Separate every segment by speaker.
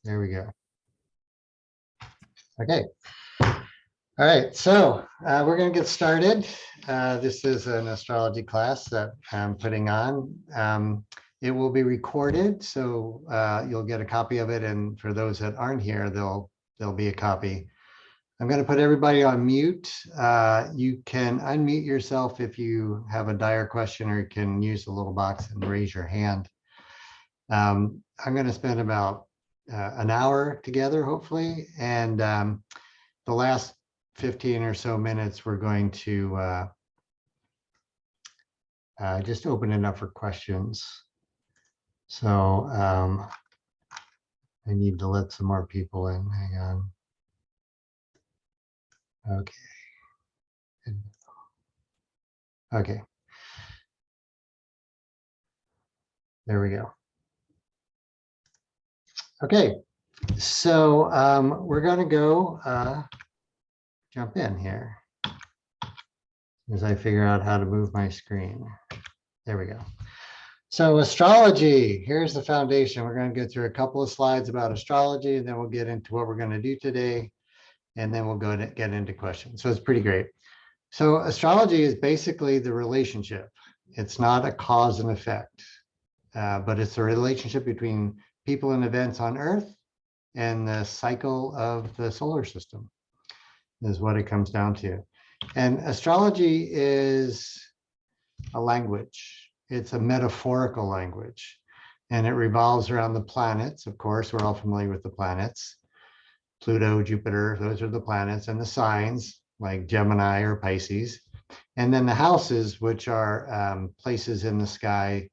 Speaker 1: There we go. Okay. All right, so we're going to get started. This is an astrology class that I'm putting on. It will be recorded, so you'll get a copy of it. And for those that aren't here, there'll be a copy. I'm going to put everybody on mute. You can unmute yourself if you have a dire question, or you can use the little box and raise your hand. I'm going to spend about an hour together, hopefully, and the last 15 or so minutes, we're going to just open it up for questions. So I need to let some more people in. Hang on. Okay. Okay. There we go. Okay. So we're going to go jump in here as I figure out how to move my screen. There we go. So astrology, here's the foundation. We're going to go through a couple of slides about astrology, and then we'll get into what we're going to do today, and then we'll go to get into questions. So it's pretty great. So astrology is basically the relationship. It's not a cause and effect, but it's a relationship between people and events on Earth and the cycle of the solar system is what it comes down to. And astrology is a language. It's a metaphorical language, and it revolves around the planets. Of course, we're all familiar with the planets. Pluto, Jupiter, those are the planets, and the signs like Gemini or Pisces. And then the houses, which are places in the sky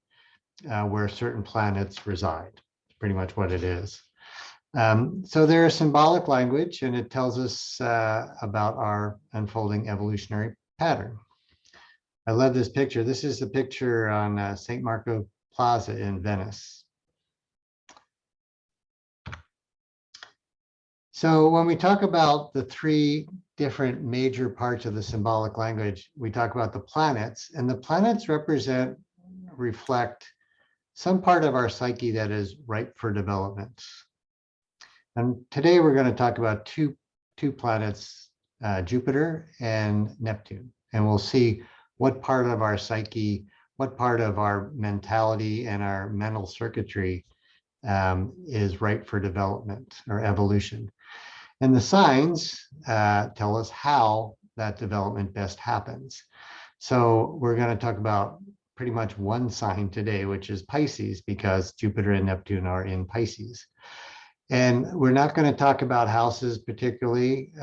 Speaker 1: where certain planets reside. It's pretty much what it is. So there's symbolic language, and it tells us about our unfolding evolutionary pattern. I love this picture. This is the picture on St. Marco Plaza in Venice. So when we talk about the three different major parts of the symbolic language, we talk about the planets, and the planets reflect some part of our psyche that is ripe for development. And today we're going to talk about two planets, Jupiter and Neptune, and we'll see what part of our psyche, what part of our mentality and our mental circuitry is ripe for development or evolution. And the signs tell us how that development best happens. So we're going to talk about pretty much one sign today, which is Pisces, because Jupiter and Neptune are in Pisces. And we're not going to talk about houses particularly.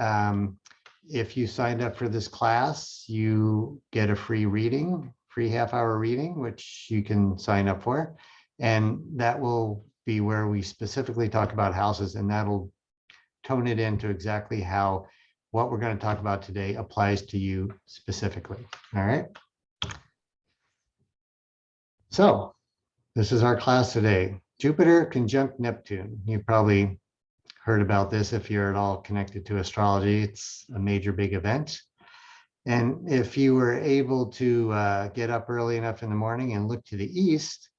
Speaker 1: If you signed up for this class, you get a free reading, free half-hour reading, which you can sign up for. And that will be where we specifically talk about houses, and that'll tone it into exactly how what we're going to talk about today applies to you specifically. All right. So this is our class today. Jupiter conjunct Neptune. You probably heard about this if you're at all connected to astrology. It's a major big event. And if you were able to get up early enough in the morning and look to the east,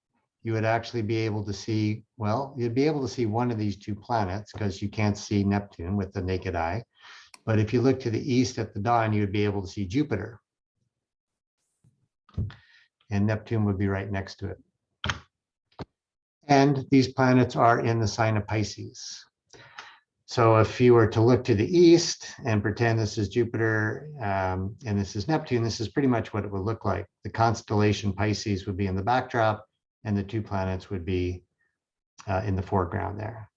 Speaker 1: you would actually be able to see, well, you'd be able to see one of these two planets because you can't see Neptune with the naked eye. But if you look to the east at the dawn, you would be able to see Jupiter. And Neptune would be right next to it. And these planets are in the sign of Pisces. So if you were to look to the east and pretend this is Jupiter and this is Neptune, this is pretty much what it would look like. The constellation Pisces would be in the backdrop, and the two planets would be in the foreground there.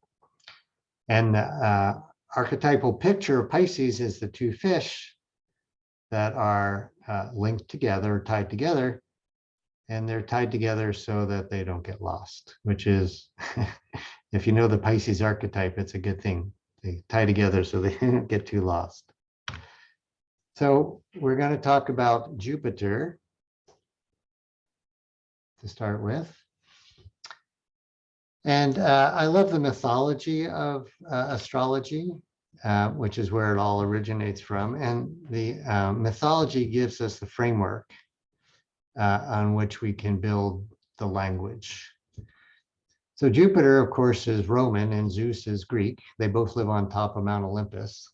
Speaker 1: And the archetypal picture of Pisces is the two fish that are linked together, tied together, and they're tied together so that they don't get lost, which is, if you know the Pisces archetype, it's a good thing. They tie together so they don't get too lost. So we're going to talk about Jupiter to start with. And I love the mythology of astrology, which is where it all originates from. And the mythology gives us the framework on which we can build the language. So Jupiter, of course, is Roman and Zeus is Greek. They both live on top of Mount Olympus.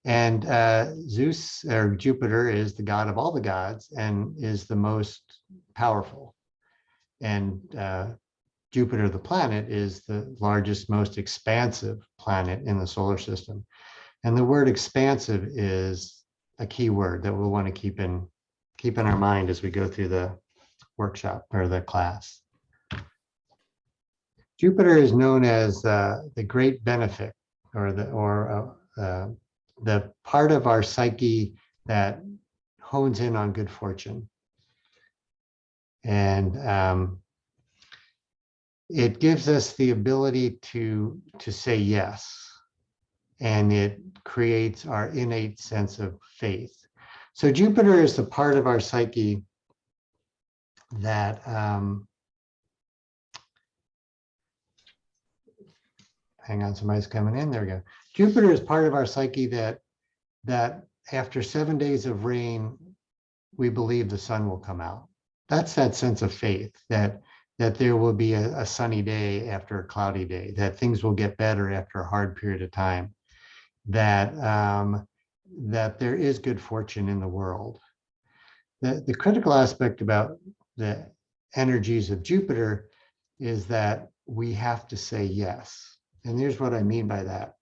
Speaker 1: And Zeus, or Jupiter, is the god of all the gods and is the most powerful. And Jupiter, the planet, is the largest, most expansive planet in the solar system. And the word expansive is a key word that we'll want to keep in our mind as we go through the workshop or the class. Jupiter is known as the great benefic, or the part of our psyche that hones in on good fortune. And it gives us the ability to say yes, and it creates our innate sense of faith. So Jupiter is the part of our psyche that hang on, somebody's coming in. There we go. Jupiter is part of our psyche that after 7 days of rain, we believe the sun will come out. That's that sense of faith that there will be a sunny day after a cloudy day, that things will get better after a hard period of time, that there is good fortune in the world. The critical aspect about the energies of Jupiter is that we have to say yes. And here's what I mean by that.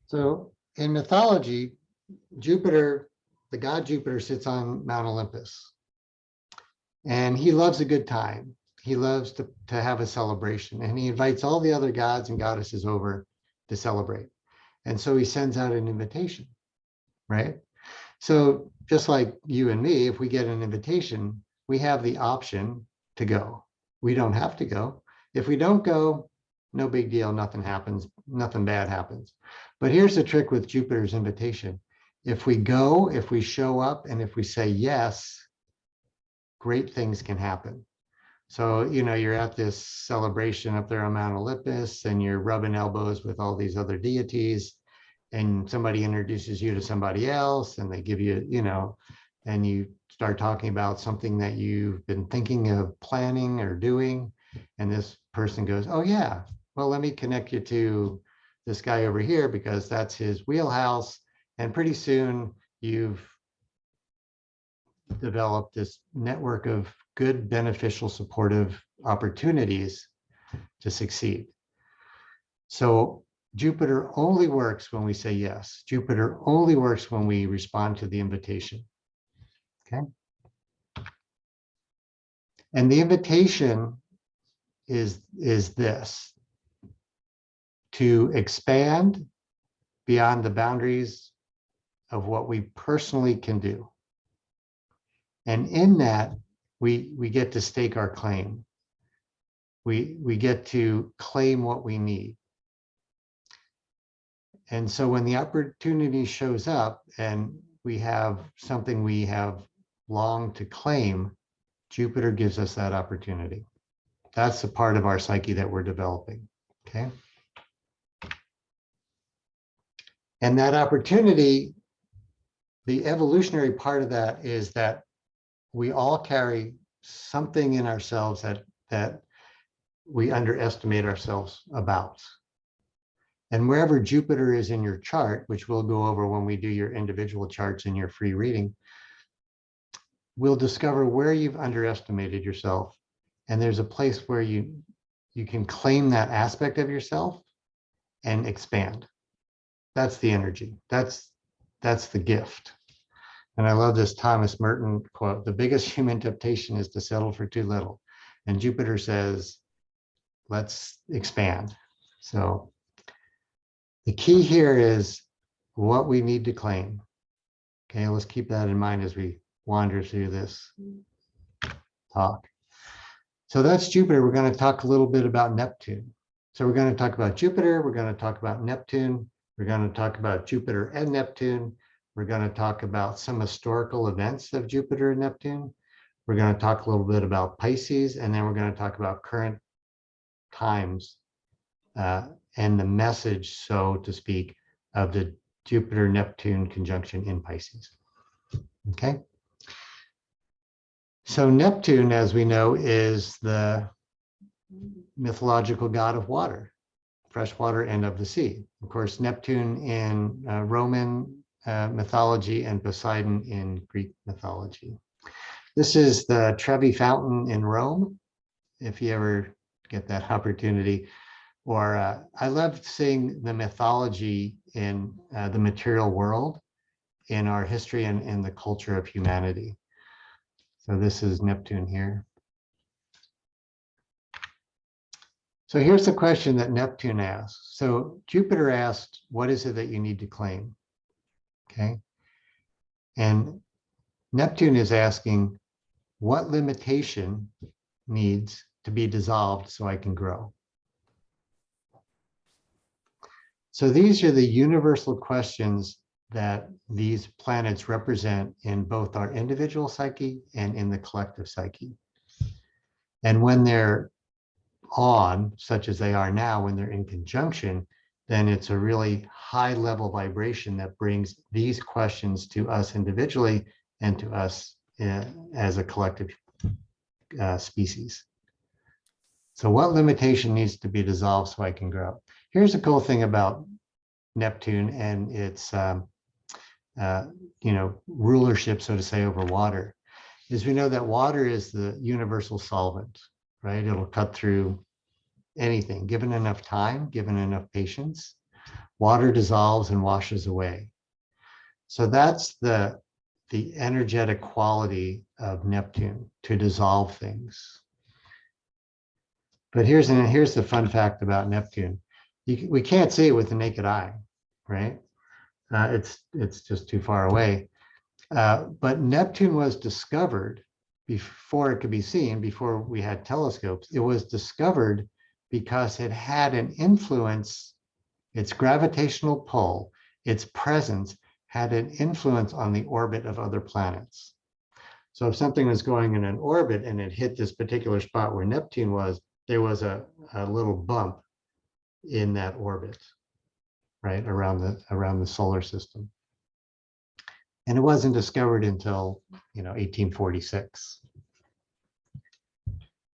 Speaker 1: So in mythology, Jupiter, the god Jupiter, sits on Mount Olympus. And he loves a good time. He loves to have a celebration. And he invites all the other gods and goddesses over to celebrate. And so he sends out an invitation, right? So just like you and me, if we get an invitation, we have the option to go. We don't have to go. If we don't go, no big deal, nothing happens, nothing bad happens. But here's the trick with Jupiter's invitation. If we go, if we show up, and if we say yes, great things can happen. So, you're at this celebration up there on Mount Olympus and you're rubbing elbows with all these other deities, and somebody introduces you to somebody else and they give you, and you start talking about something that you've been thinking of planning or doing. And this person goes, oh yeah, well, let me connect you to this guy over here because that's his wheelhouse. And pretty soon you've developed this network of good, beneficial, supportive opportunities to succeed. So Jupiter only works when we say yes. Jupiter only works when we respond to the invitation. Okay. And the invitation is this: to expand beyond the boundaries of what we personally can do. And in that, we get to stake our claim. We get to claim what we need. And so when the opportunity shows up and we have something we have longed to claim, Jupiter gives us that opportunity. That's the part of our psyche that we're developing, okay? And that opportunity, the evolutionary part of that is that we all carry something in ourselves that we underestimate ourselves about. And wherever Jupiter is in your chart, which we'll go over when we do your individual charts in your free reading, we'll discover where you've underestimated yourself. And there's a place where you can claim that aspect of yourself and expand. That's the energy. That's the gift. And I love this Thomas Merton quote: the biggest human temptation is to settle for too little. And Jupiter says, let's expand. So the key here is what we need to claim. Okay, let's keep that in mind as we wander through this talk. So that's Jupiter. We're going to talk a little bit about Neptune. So we're going to talk about Jupiter. We're going to talk about Neptune. We're going to talk about Jupiter and Neptune. We're going to talk about some historical events of Jupiter and Neptune. We're going to talk a little bit about Pisces, and then we're going to talk about current times and the message, so to speak, of the Jupiter-Neptune conjunction in Pisces. Okay. So Neptune, as we know, is the mythological god of water, fresh water, and of the sea. Of course, Neptune in Roman mythology and Poseidon in Greek mythology. This is the Trevi Fountain in Rome, if you ever get that opportunity. Or I love seeing the mythology in the material world, in our history and in the culture of humanity. So this is Neptune here. So here's the question that Neptune asks. So Jupiter asked, what is it that you need to claim? Okay. And Neptune is asking, what limitation needs to be dissolved so I can grow? So these are the universal questions that these planets represent in both our individual psyche and in the collective psyche. And when they're on, such as they are now, when they're in conjunction, then it's a really high level vibration that brings these questions to us individually and to us as a collective species. So what limitation needs to be dissolved so I can grow? Here's the cool thing about Neptune and its rulership, so to say, over water, is we know that water is the universal solvent, right? It'll cut through anything, given enough time, given enough patience. Water dissolves and washes away. So that's the energetic quality of Neptune, to dissolve things. But here's the fun fact about Neptune. We can't see it with the naked eye, right? It's just too far away. But Neptune was discovered before it could be seen, before we had telescopes. It was discovered because it had an influence, its gravitational pull, its presence had an influence on the orbit of other planets. So if something was going in an orbit and it hit this particular spot where Neptune was, there was a little bump in that orbit, right, around the solar system. And it wasn't discovered until 1846.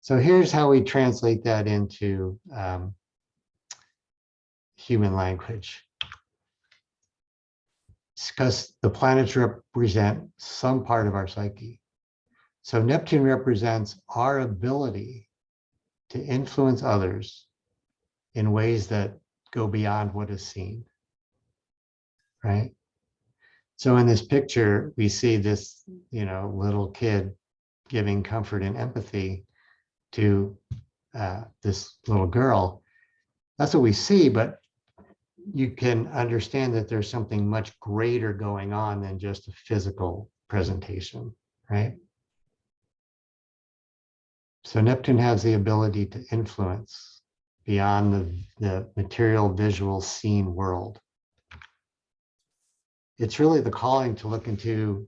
Speaker 1: So here's how we translate that into human language. Because the planets represent some part of our psyche. So Neptune represents our ability to influence others in ways that go beyond what is seen, right? So in this picture, we see this, little kid giving comfort and empathy to this little girl. That's what we see, but you can understand that there's something much greater going on than just a physical presentation, right? So Neptune has the ability to influence beyond the material, visual, seen world. It's really the calling to look into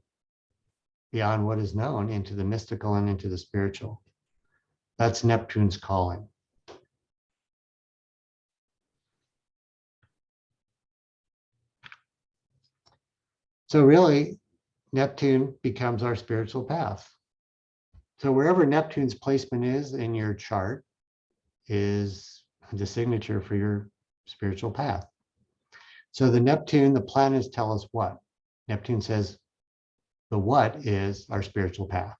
Speaker 1: beyond what is known, into the mystical and into the spiritual. That's Neptune's calling. So really, Neptune becomes our spiritual path. So wherever Neptune's placement is in your chart is the signature for your spiritual path. So the planets tell us what? Neptune says the what is our spiritual path.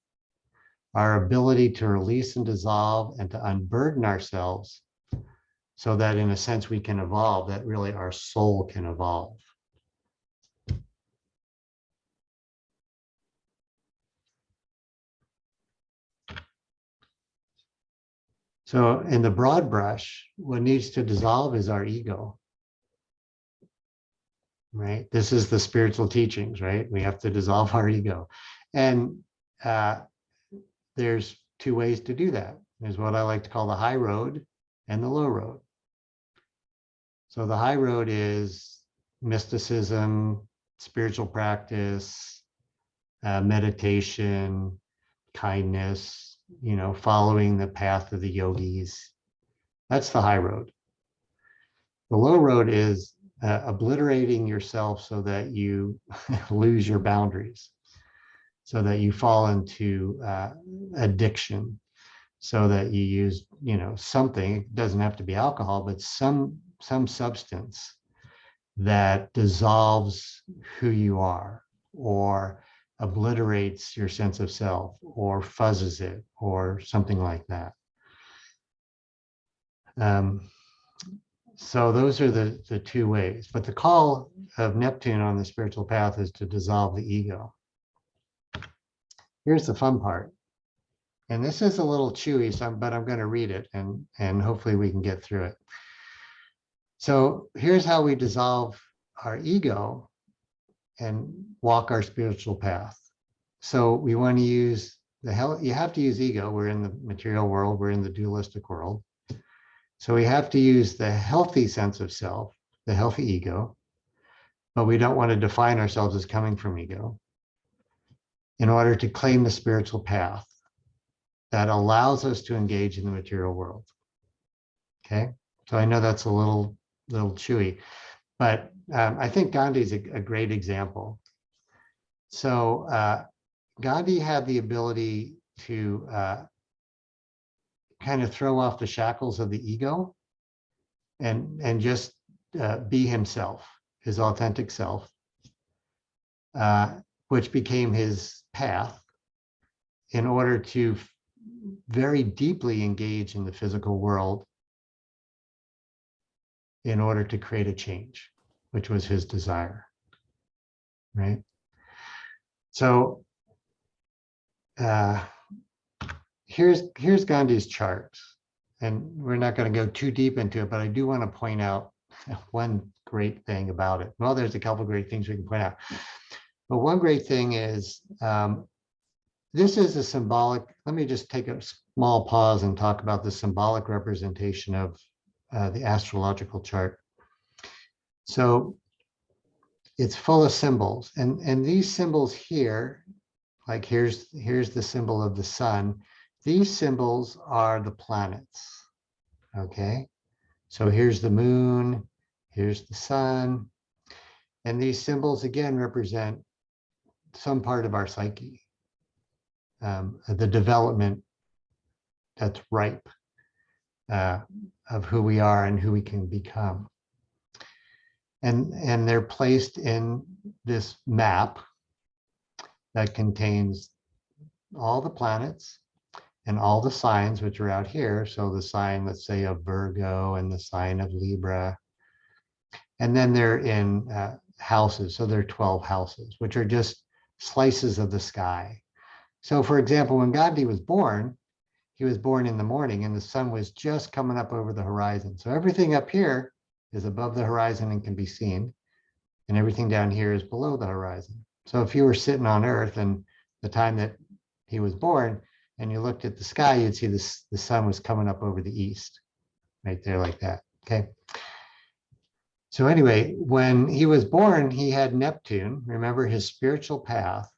Speaker 1: Our ability to release and dissolve and to unburden ourselves so that in a sense we can evolve, that really our soul can evolve. So in the broad brush, what needs to dissolve is our ego, right? This is the spiritual teachings, right? We have to dissolve our ego. And there's two ways to do that. There's what I like to call the high road and the low road. So the high road is mysticism, spiritual practice, meditation, kindness, following the path of the yogis. That's the high road. The low road is obliterating yourself so that you lose your boundaries. so that you fall into addiction, so that you use, something. It doesn't have to be alcohol, but some substance that dissolves who you are, or obliterates your sense of self, or fuzzes it, or something like that. So those are the two ways. But the call of Neptune on the spiritual path is to dissolve the ego. Here's the fun part. And this is a little chewy, but I'm going to read it, and hopefully we can get through it. So here's how we dissolve our ego and walk our spiritual path. So we want to use you have to use ego. We're in the material world. We're in the dualistic world. So we have to use the healthy sense of self, the healthy ego, but we don't want to define ourselves as coming from ego, in order to claim the spiritual path that allows us to engage in the material world. Okay, so I know that's a little chewy, but I think Gandhi is a great example. So Gandhi had the ability to kind of throw off the shackles of the ego and just be himself, his authentic self, which became his path, in order to very deeply engage in the physical world, in order to create a change, which was his desire, right? So here's Gandhi's chart, and we're not going to go too deep into it, but I do want to point out one great thing about it. Well, there's a couple of great things we can point out, but one great thing is this is a symbolic. Let me just take a small pause and talk about the symbolic representation of the astrological chart. So it's full of symbols, and these symbols here, like here's the symbol of the sun. These symbols are the planets. Okay, so here's the moon, here's the sun, and these symbols again represent some part of our psyche, the development that's ripe of who we are and who we can become. And they're placed in this map that contains all the planets and all the signs, which are out here. So the sign, let's say, of Virgo, and the sign of Libra. And then they're in houses. So there are 12 houses, which are just slices of the sky. So for example, when Gandhi was born, he was born in the morning and the sun was just coming up over the horizon. So everything up here is above the horizon and can be seen, and everything down here is below the horizon. So if you were sitting on Earth and the time that he was born, and you looked at the sky, you'd see the sun was coming up over the east, right there like that, okay? So anyway, when he was born, he had Neptune, remember, his spiritual path,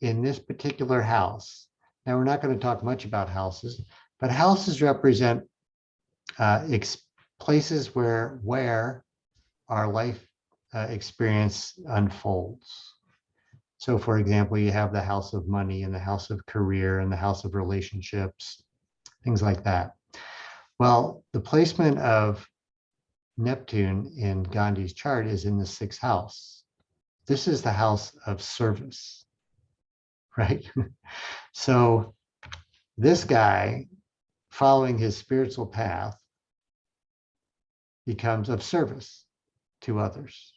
Speaker 1: in this particular house. Now, we're not going to talk much about houses, but houses represent places where our life experience unfolds. So for example, you have the house of money and the house of career and the house of relationships, things like that. Well, the placement of Neptune in Gandhi's chart is in the 6th house. This is the house of service, right? So this guy, following his spiritual path, becomes of service to others.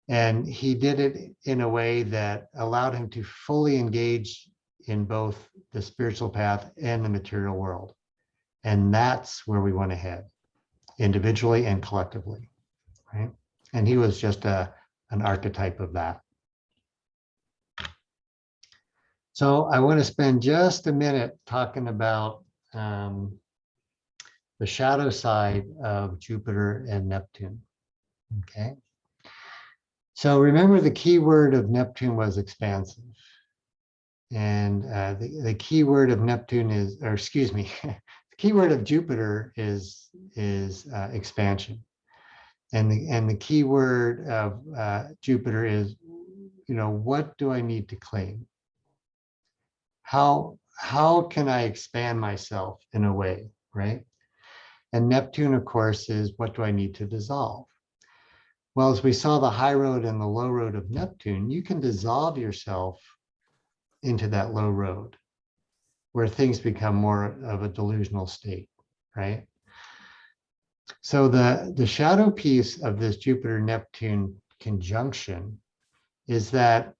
Speaker 1: And he did it in a way that allowed him to fully engage in both the spiritual path and the material world. And that's where we want to head, individually and collectively, right? And he was just an archetype of that. So I want to spend just a minute talking about the shadow side of Jupiter and Neptune, okay? So remember, the key word of Neptune was expansive. And the key word of Neptune is, or excuse me, the key word of Jupiter is expansion. And the key word of Jupiter is, what do I need to claim? How can I expand myself in a way, right? And Neptune, of course, is what do I need to dissolve? Well, as we saw the high road and the low road of Neptune, you can dissolve yourself into that low road where things become more of a delusional state, right? So the shadow piece of this Jupiter-Neptune conjunction is that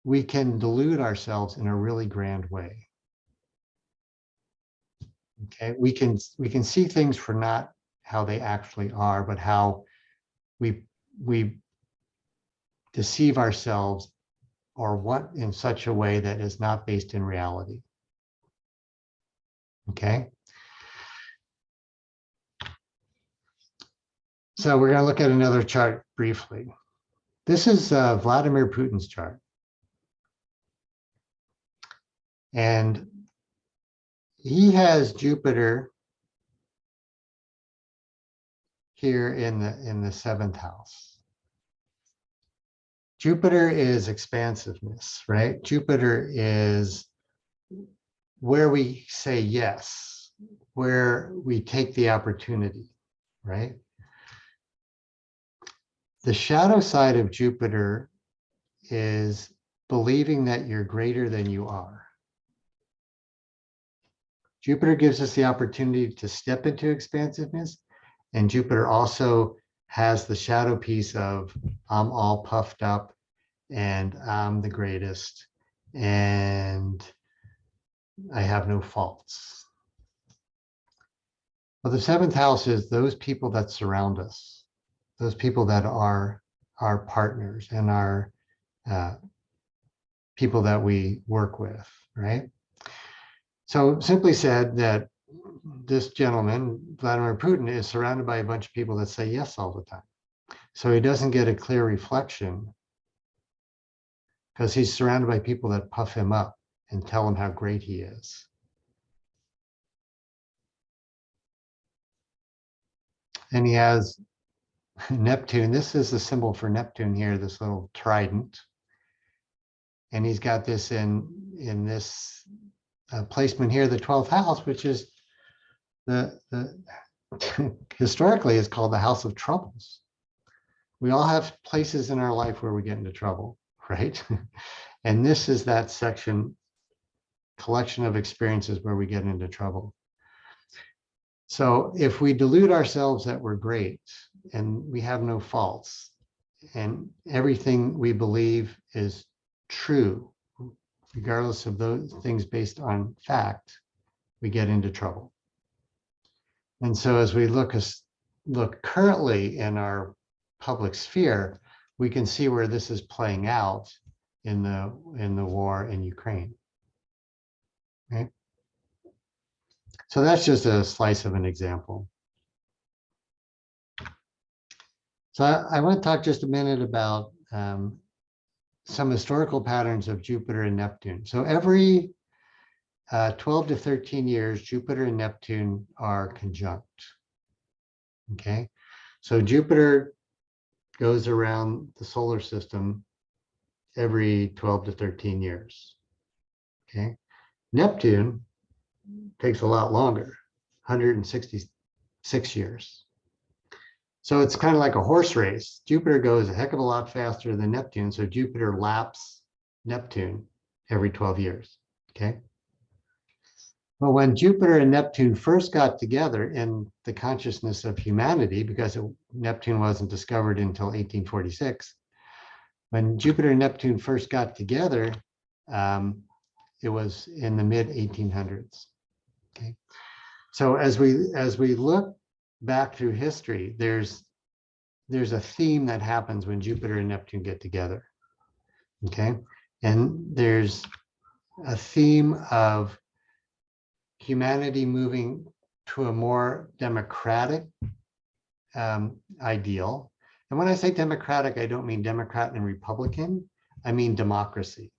Speaker 1: we can delude ourselves in a really grand way. Okay, we can see things for not how they actually are, but how we deceive ourselves or what in such a way that is not based in reality. Okay. So we're going to look at another chart briefly. This is Vladimir Putin's chart. And he has Jupiter here in the 7th house. Jupiter is expansiveness, right? Jupiter is where we say yes, where we take the opportunity, right? The shadow side of Jupiter is believing that you're greater than you are. Jupiter gives us the opportunity to step into expansiveness, and Jupiter also has the shadow piece of I'm all puffed up and I'm the greatest and I have no faults. Well, the 7th house is those people that surround us, those people that are our partners and our people that we work with, right? So simply said that this gentleman, Vladimir Putin, is surrounded by a bunch of people that say yes all the time. So he doesn't get a clear reflection because he's surrounded by people that puff him up and tell him how great he is. And he has Neptune. This is the symbol for Neptune here, this little trident. And he's got this in this placement here, the 12th house, which is the historically is called the house of troubles. We all have places in our life where we get into trouble, right? And this is that collection of experiences where we get into trouble. So if we delude ourselves that we're great and we have no faults and everything we believe is true, regardless of those things based on fact, we get into trouble. And so as we look currently in our public sphere, we can see where this is playing out in the war in Ukraine. Right? So that's just a slice of an example. So I want to talk just a minute about some historical patterns of Jupiter and Neptune. So every 12 to 13 years, Jupiter and Neptune are conjunct. Okay, so Jupiter goes around the solar system every 12 to 13 years. Okay, Neptune takes a lot longer, 166 years. So it's kind of like a horse race. Jupiter goes a heck of a lot faster than Neptune. So Jupiter laps Neptune every 12 years. Okay. Well, when Jupiter and Neptune first got together in the consciousness of humanity, because Neptune wasn't discovered until 1846, when Jupiter and Neptune first got together, it was in the mid 1800s. Okay. So as we look back through history, there's a theme that happens when Jupiter and Neptune get together. Okay. And there's a theme of humanity moving to a more democratic ideal. And when I say democratic, I don't mean Democrat and Republican, I mean democracy,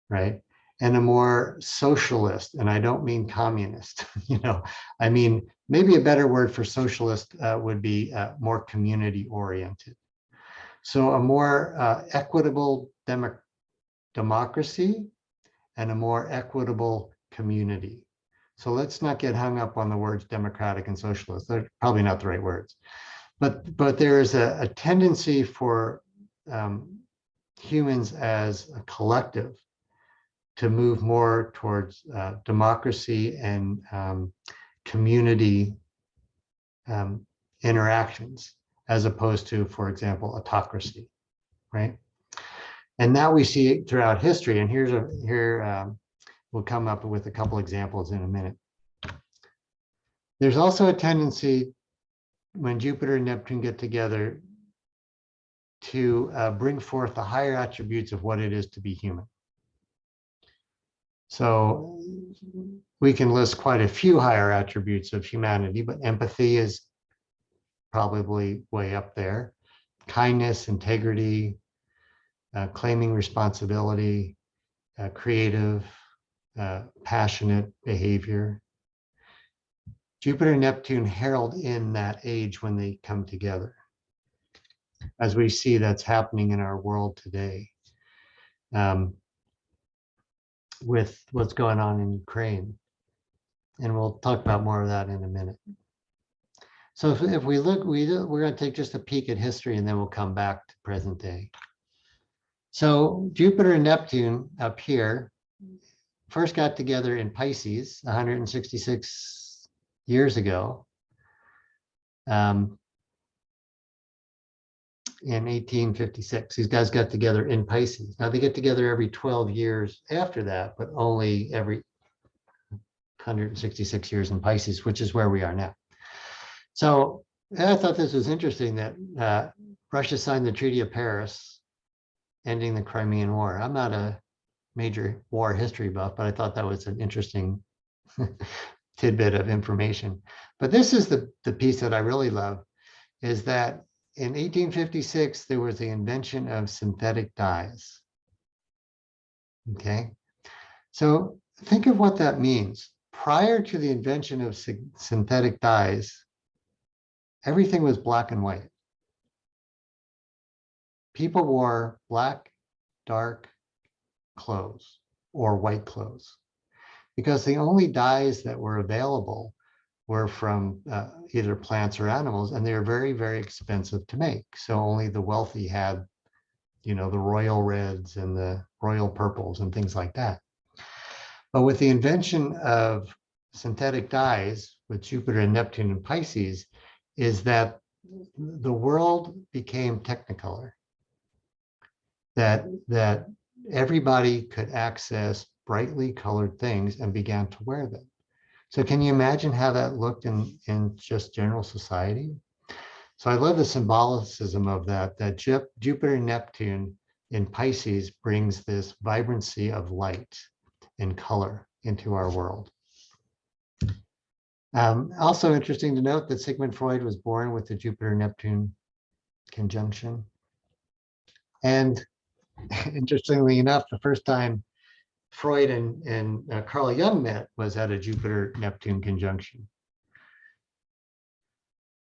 Speaker 1: right? and a more socialist, and I don't mean communist, I mean, maybe a better word for socialist would be more community oriented. So a more equitable democracy and a more equitable community. So let's not get hung up on the words democratic and socialist. They're probably not the right words. But there is a tendency for humans as a collective to move more towards democracy and community interactions, as opposed to, for example, autocracy, right? And now we see it throughout history. And we'll come up with a couple examples in a minute. There's also a tendency when Jupiter and Neptune get together to bring forth the higher attributes of what it is to be human. So we can list quite a few higher attributes of humanity, but empathy is probably way up there. Kindness, integrity, claiming responsibility, creative, passionate behavior. Jupiter and Neptune herald in that age when they come together, as we see that's happening in our world today. With what's going on in Ukraine. And we'll talk about more of that in a minute. So if we look, we're going to take just a peek at history and then we'll come back to present day. So Jupiter and Neptune up here first got together in Pisces 166 years ago. In 1856, these guys got together in Pisces. Now they get together every 12 years after that, but only every 166 years in Pisces, which is where we are now. So I thought this was interesting that Russia signed the Treaty of Paris, ending the Crimean War. I'm not a major war history buff, but I thought that was an interesting tidbit of information. But this is the piece that I really love, is that in 1856, there was the invention of synthetic dyes. Okay, so think of what that means. Prior to the invention of synthetic dyes, everything was black and white. People wore black, dark clothes or white clothes because the only dyes that were available were from either plants or animals, and they were very, very expensive to make. So only the wealthy had, the royal reds and the royal purples and things like that. But with the invention of synthetic dyes with Jupiter and Neptune and Pisces, is that the world became technicolor. That everybody could access brightly colored things and began to wear them. So can you imagine how that looked in just general society? So I love the symbolicism of that Jupiter and Neptune in Pisces brings this vibrancy of light and color into our world. Also interesting to note that Sigmund Freud was born with the Jupiter-Neptune conjunction. And interestingly enough, the first time Freud and Carl Jung met was at a Jupiter-Neptune conjunction.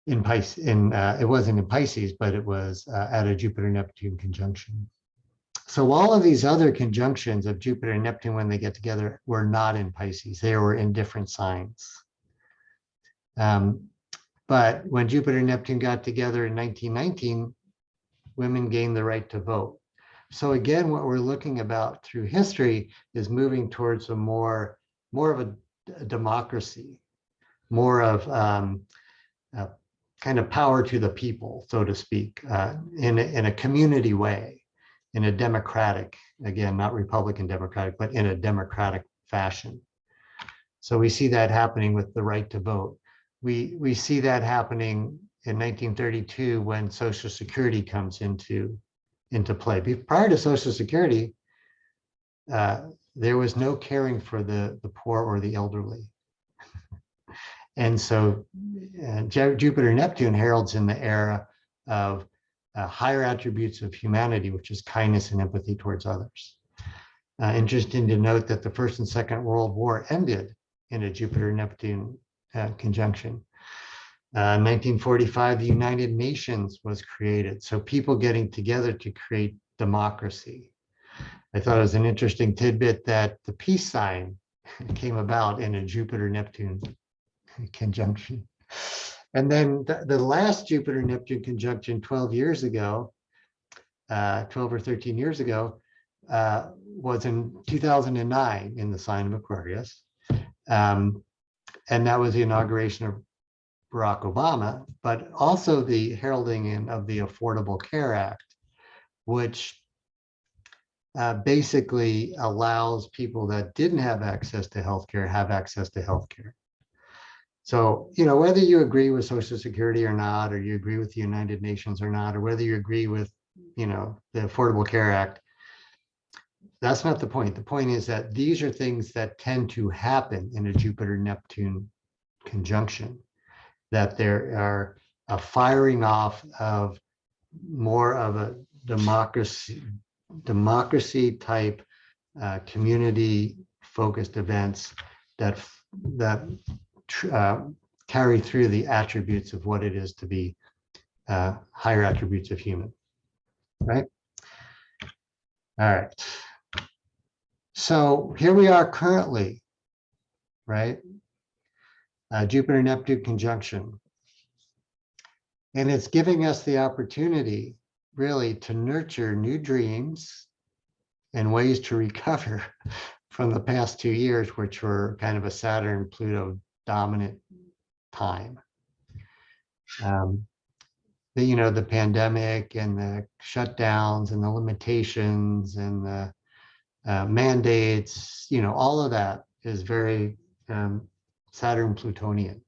Speaker 1: In Pisces, it wasn't in Pisces, but it was at a Jupiter-Neptune conjunction. So all of these other conjunctions of Jupiter and Neptune when they get together were not in Pisces. They were in different signs. But when Jupiter and Neptune got together in 1919, women gained the right to vote. So again, what we're looking about through history is moving towards a more of a democracy, more of kind of power to the people, so to speak, in a community way, in a democratic, again, not Republican democratic, but in a democratic fashion. So we see that happening with the right to vote. We see that happening in 1932 when Social Security comes into play. Prior to Social Security, there was no caring for the poor or the elderly. And so Jupiter Neptune heralds in the era of higher attributes of humanity, which is kindness and empathy towards others. Interesting to note that the First and Second World War ended in a Jupiter-Neptune conjunction. 1945, the United Nations was created. So people getting together to create democracy. I thought it was an interesting tidbit that the peace sign came about in a Jupiter-Neptune conjunction. And then the last Jupiter-Neptune conjunction 12 years ago, 12 or 13 years ago, was in 2009 in the sign of Aquarius. And that was the inauguration of Barack Obama, but also the heralding in of the Affordable Care Act, which basically allows people that didn't have access to healthcare have access to healthcare. So, you know, whether you agree with Social Security or not, or you agree with the United Nations or not, or whether you agree with, you know, the Affordable Care Act, that's not the point. The point is that these are things that tend to happen in a Jupiter-Neptune conjunction, that there are a firing off of more of a democracy type community focused events that carry through the attributes of what it is to be higher attributes of human, right? All right. So here we are currently, right? Jupiter-Neptune conjunction. And it's giving us the opportunity really to nurture new dreams and ways to recover from the past 2 years, which were kind of a Saturn-Pluto dominant time. You know, the pandemic and the shutdowns and the limitations and the mandates, you know, all of that is very Saturn-Plutonian.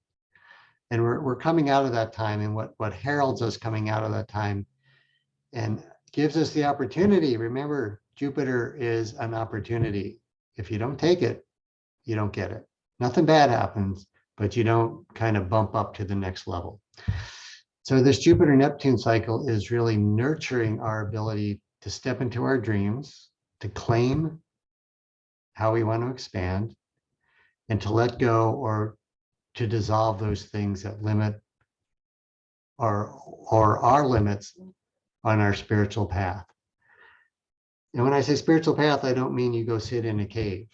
Speaker 1: And we're coming out of that time, and what heralds us coming out of that time and gives us the opportunity. Remember, Jupiter is an opportunity. If you don't take it, you don't get it. Nothing bad happens, but you don't kind of bump up to the next level. So this Jupiter-Neptune cycle is really nurturing our ability to step into our dreams, to claim how we want to expand, and to let go or to dissolve those things that limit or our limits on our spiritual path. And when I say spiritual path, I don't mean you go sit in a cave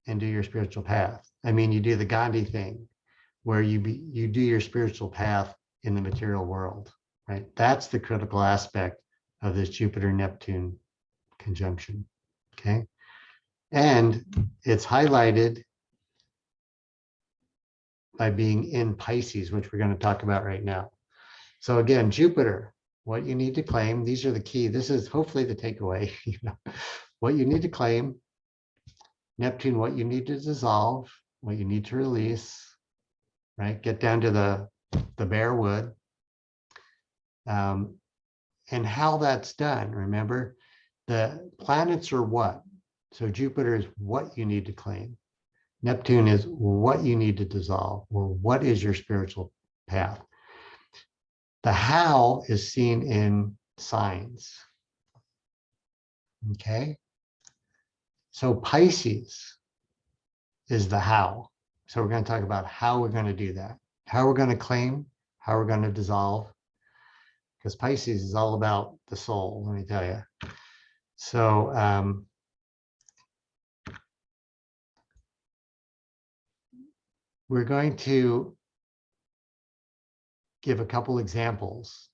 Speaker 1: and do your spiritual path. I mean, you do the Gandhi thing where you do your spiritual path in the material world, right? That's the critical aspect of this Jupiter-Neptune conjunction, okay? And it's highlighted by being in Pisces, which we're going to talk about right now. So again, Jupiter, what you need to claim, these are the key. This is hopefully the takeaway, you know, what you need to claim. Neptune, what you need to dissolve, what you need to release, right? Get down to the bare wood. And how that's done, remember, the planets are what? So Jupiter is what you need to claim. Neptune is what you need to dissolve, or what is your spiritual path. The how is seen in signs. Okay. So Pisces is the how. So we're going to talk about how we're going to do that, how we're going to claim, how we're going to dissolve, because Pisces is all about the soul, let me tell you. So we're going to give a couple examples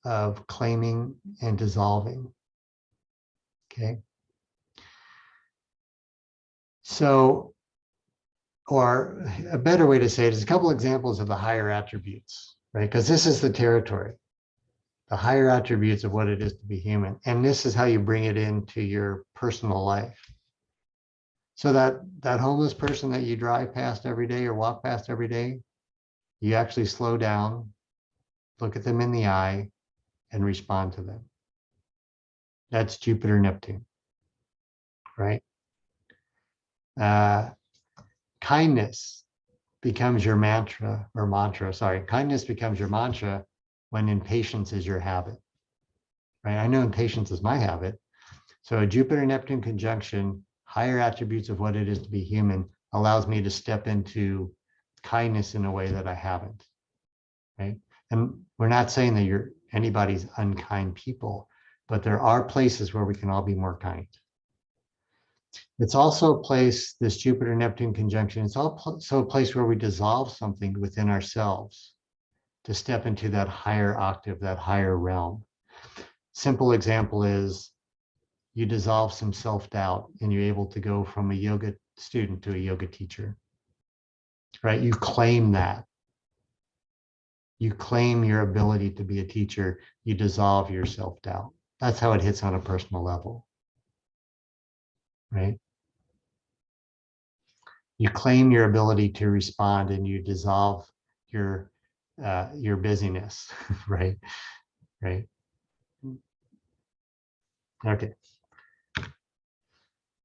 Speaker 1: of claiming and dissolving. Okay. So, or a better way to say it is a couple examples of the higher attributes, right? Because this is the territory, the higher attributes of what it is to be human. And this is how you bring it into your personal life. So that homeless person that you drive past every day or walk past every day, you actually slow down, look at them in the eye, and respond to them. That's Jupiter-Neptune, right? Kindness becomes your mantra, kindness becomes your mantra when impatience is your habit, right? I know impatience is my habit. So a Jupiter-Neptune conjunction, higher attributes of what it is to be human, allows me to step into kindness in a way that I haven't, right? And we're not saying that you're anybody's unkind people, but there are places where we can all be more kind. It's also a place, this Jupiter-Neptune conjunction, it's also a place where we dissolve something within ourselves to step into that higher octave, that higher realm. Simple example is you dissolve some self-doubt and you're able to go from a yoga student to a yoga teacher, right? You claim that. You claim your ability to be a teacher. You dissolve your self-doubt. That's how it hits on a personal level, right? You claim your ability to respond and you dissolve your busyness, right? Right. Okay.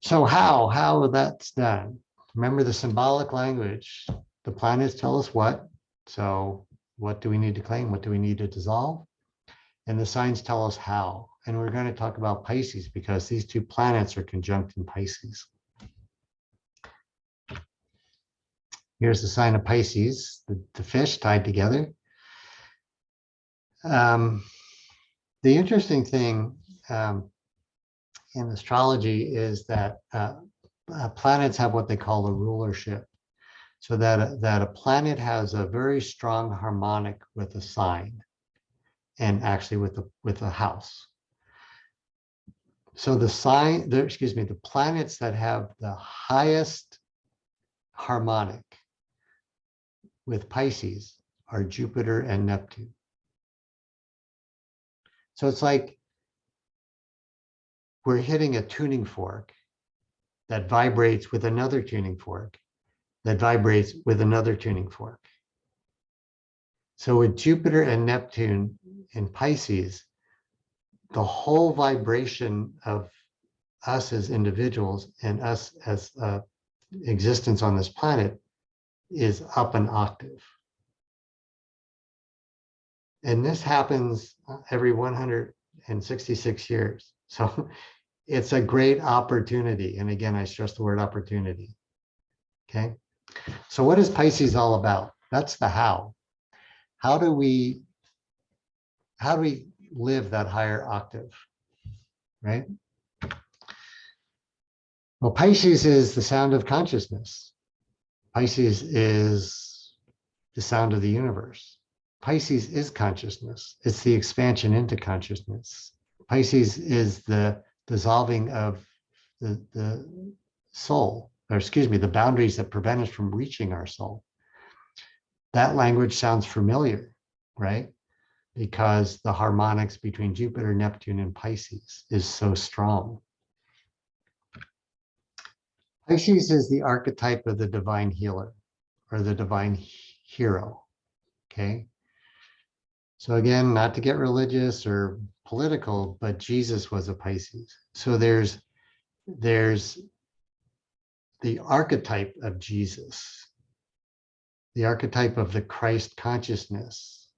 Speaker 1: So how that's done? Remember the symbolic language. The planets tell us what. So what do we need to claim? What do we need to dissolve? And the signs tell us how. And we're going to talk about Pisces because these two planets are conjunct in Pisces. Here's the sign of Pisces, the fish tied together. The interesting thing in astrology is that planets have what they call a rulership. So that a planet has a very strong harmonic with a sign and actually with a house. So the planets that have the highest harmonic with Pisces are Jupiter and Neptune. So it's like we're hitting a tuning fork that vibrates with another tuning fork that vibrates with another tuning fork. So with Jupiter and Neptune in Pisces, the whole vibration of us as individuals and us as existence on this planet is up an octave. And this happens every 166 years. So it's a great opportunity. And again, I stress the word opportunity. Okay. So what is Pisces all about? That's the how. How do we live that higher octave, right? Well, Pisces is the sound of consciousness. Pisces is the sound of the universe. Pisces is consciousness. It's the expansion into consciousness. Pisces is the dissolving of the soul, or excuse me, the boundaries that prevent us from reaching our soul. That language sounds familiar, right? Because the harmonics between Jupiter, Neptune, and Pisces is so strong. Pisces is the archetype of the divine healer or the divine hero, okay? So again, not to get religious or political, but Jesus was a Pisces. So there's the archetype of Jesus, the archetype of the Christ consciousness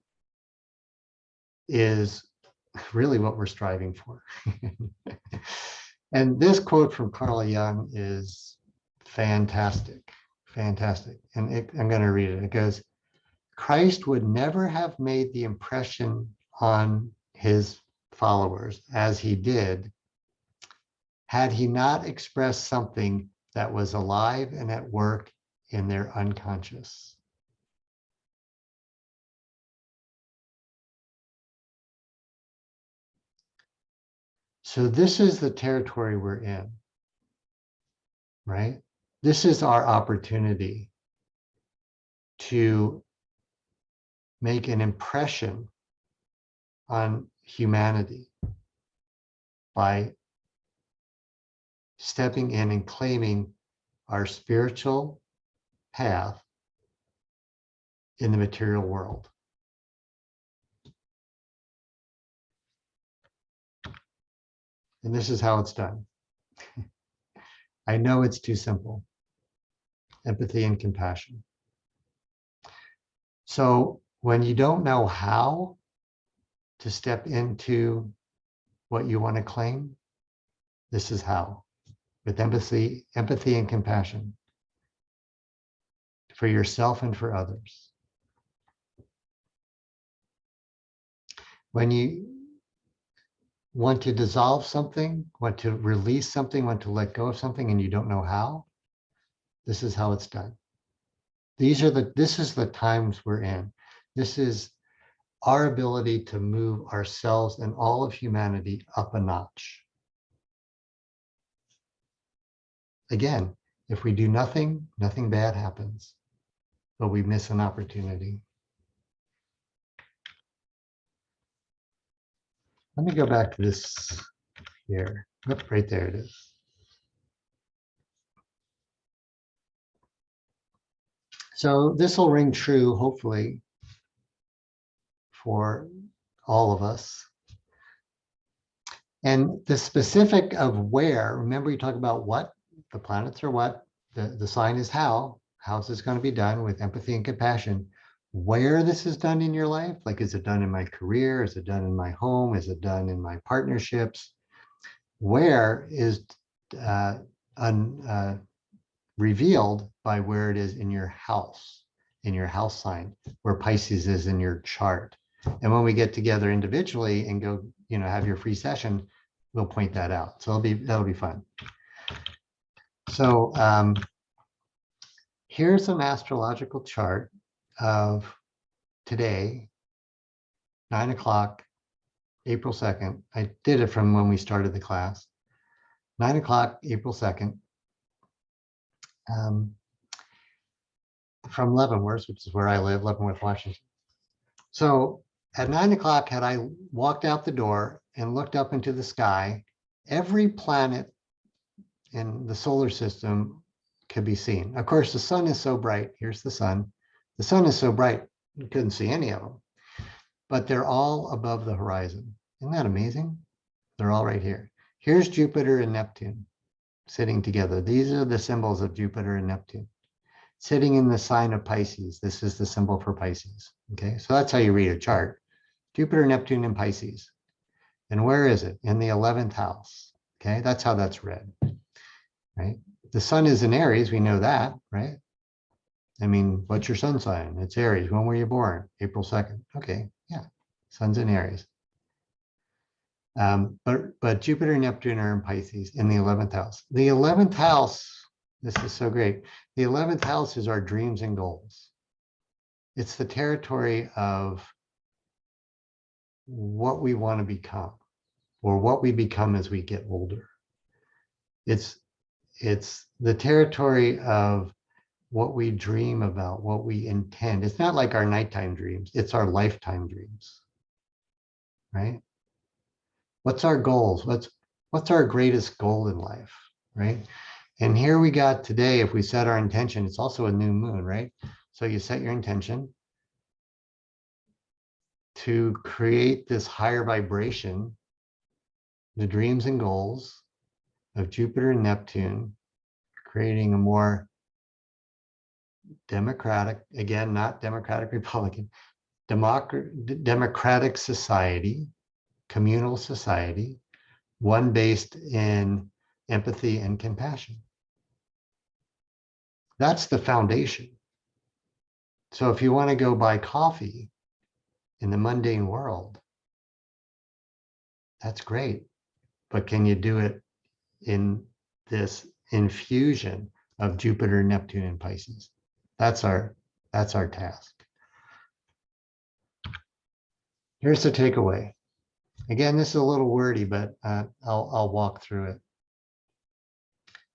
Speaker 1: is really what we're striving for. And this quote from Carl Jung is fantastic, fantastic. And I'm going to read it. It goes, Christ would never have made the impression on his followers as he did had he not expressed something that was alive and at work in their unconscious. So this is the territory we're in, right? This is our opportunity to make an impression on humanity by stepping in and claiming our spiritual path in the material world. And this is how it's done. I know it's too simple. Empathy and compassion. So when you don't know how to step into what you want to claim, This is how, with empathy and compassion for yourself and for others. When you want to dissolve something, want to release something, want to let go of something, and you don't know how, this is how it's done. This is the times we're in. This is our ability to move ourselves and all of humanity up a notch. Again, if we do nothing, nothing bad happens, but we miss an opportunity. Let me go back to this here. Yep, right there it is. So this will ring true, hopefully, for all of us. And the specific of where, remember you talk about what, the planets are what, the sign is how is this going to be done with empathy and compassion. Where this is done in your life, like is it done in my career? Is it done in my home? Is it done in my partnerships? Where is revealed by where it is in your house sign, where Pisces is in your chart. And when we get together individually and go, have your free session, we'll point that out. So that'll be fun. So here's an astrological chart of today, 9 o'clock, April 2nd. I did it from when we started the class. 9 o'clock, April 2nd. From Leavenworth, which is where I live, Leavenworth, Washington. So at 9 o'clock, had I walked out the door and looked up into the sky, every planet in the solar system could be seen. Of course, the sun is so bright. Here's the sun. The sun is so bright, you couldn't see any of them, but they're all above the horizon. Isn't that amazing? They're all right here. Here's Jupiter and Neptune sitting together. These are the symbols of Jupiter and Neptune. Sitting in the sign of Pisces. This is the symbol for Pisces. Okay, so that's how you read a chart. Jupiter, Neptune, and Pisces. And where is it? In the 11th house. Okay, that's how that's read. Right? The sun is in Aries. We know that, right? I mean, what's your sun sign? It's Aries. When were you born? April 2nd. Okay, yeah, sun's in Aries. But Jupiter and Neptune are in Pisces in the 11th house. The 11th house, this is so great. The 11th house is our dreams and goals. It's the territory of what we want to become or what we become as we get older. It's the territory of what we dream about, what we intend. It's not like our nighttime dreams. It's our lifetime dreams, right? What's our goals? What's our greatest goal in life, right? And here we got today, if we set our intention, it's also a new moon, right? So you set your intention to create this higher vibration, the dreams and goals of Jupiter and Neptune, creating a more democratic, again, not democratic Republican, democratic society, communal society, one based in empathy and compassion. That's the foundation. So if you want to go buy coffee in the mundane world, that's great. But can you do it in this infusion of Jupiter, Neptune, and Pisces? That's our task. Here's the takeaway. Again, this is a little wordy, but I'll walk through it.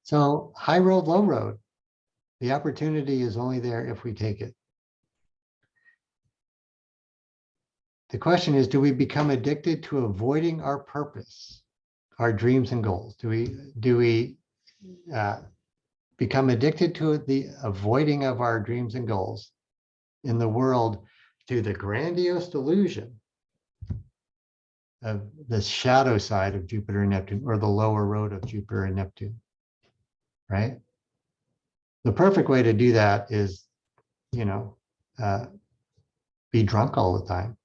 Speaker 1: So high road, low road. The opportunity is only there if we take it. The question is, do we become addicted to avoiding our purpose, our dreams and goals? Do we become addicted to the avoiding of our dreams and goals in the world through the grandiose delusion of the shadow side of Jupiter and Neptune, or the lower road of Jupiter and Neptune, right? The perfect way to do that is, be drunk all the time,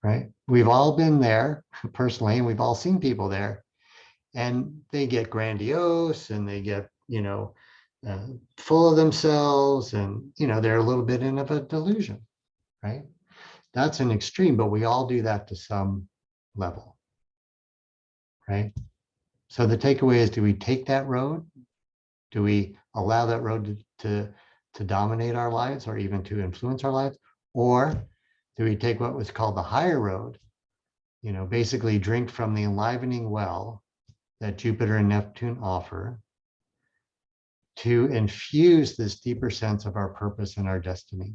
Speaker 1: right? We've all been there personally, and we've all seen people there, and they get grandiose and they get, full of themselves, and, they're a little bit in of a delusion, right? That's an extreme, but we all do that to some level, right? So the takeaway is, do we take that road? Do we allow that road to dominate our lives or even to influence our lives? Or do we take what was called the higher road, basically drink from the enlivening well that Jupiter and Neptune offer to infuse this deeper sense of our purpose and our destiny?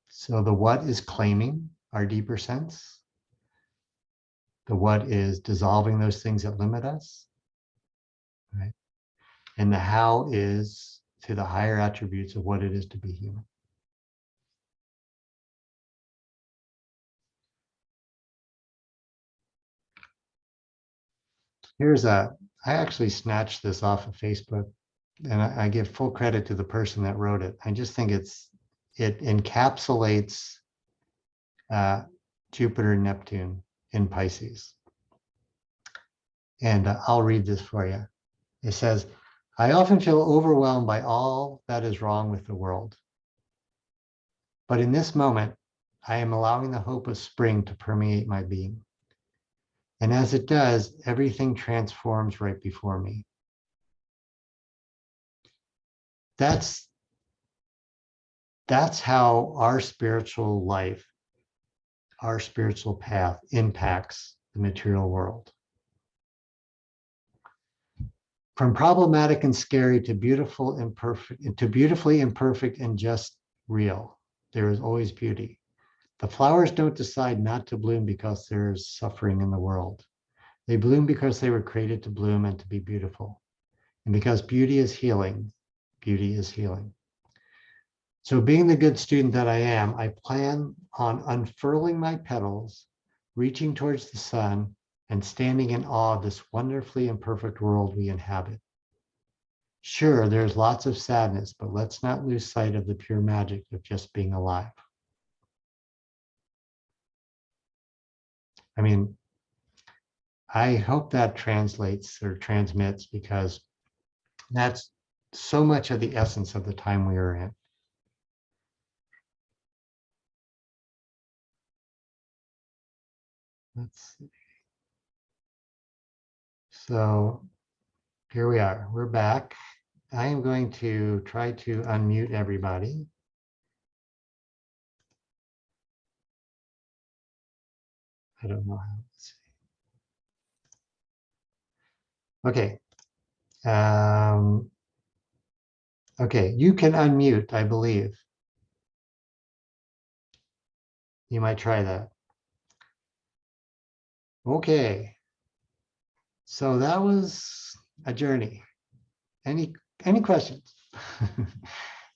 Speaker 1: So the what is claiming our deeper sense. The what is dissolving those things that limit us, right? And the how is to the higher attributes of what it is to be human. I actually snatched this off of Facebook, and I give full credit to the person that wrote it. I just think it encapsulates Jupiter and Neptune in Pisces. And I'll read this for you. It says, I often feel overwhelmed by all that is wrong with the world. But in this moment, I am allowing the hope of spring to permeate my being. And as it does, everything transforms right before me. That's how our spiritual life, our spiritual path impacts the material world. From problematic and scary to beautiful, imperfect, to beautifully imperfect and just real, there is always beauty. The flowers don't decide not to bloom because there's suffering in the world. They bloom because they were created to bloom and to be beautiful. And because beauty is healing, beauty is healing. So being the good student that I am, I plan on unfurling my petals, reaching towards the sun, and standing in awe of this wonderfully imperfect world we inhabit. Sure, there's lots of sadness, but let's not lose sight of the pure magic of just being alive. I mean, I hope that translates or transmits, because that's so much of the essence of the time we are in. Let's see. So here we are, we're back. I am going to try to unmute everybody. I don't know how. Let's see. Okay. Okay, you can unmute, I believe. You might try that. Okay. So that was a journey. Any questions?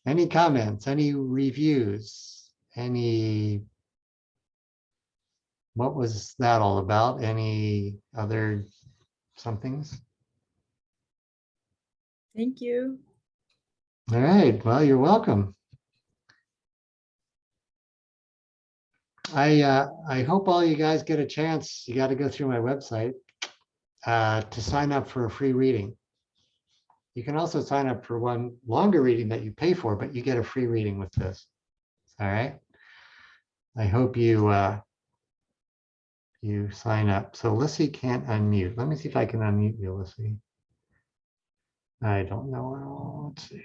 Speaker 1: Any comments? Any reviews? What was that all about? Any other somethings?
Speaker 2: Thank you.
Speaker 1: All right, well, you're welcome. I hope all you guys get a chance. You got to go through my website to sign up for a free reading. You can also sign up for one longer reading that you pay for, but you get a free reading with this. All right. I hope you you sign up. So Lissy can't unmute. Let me see if I can unmute you, Lissy. I don't know. Let's see.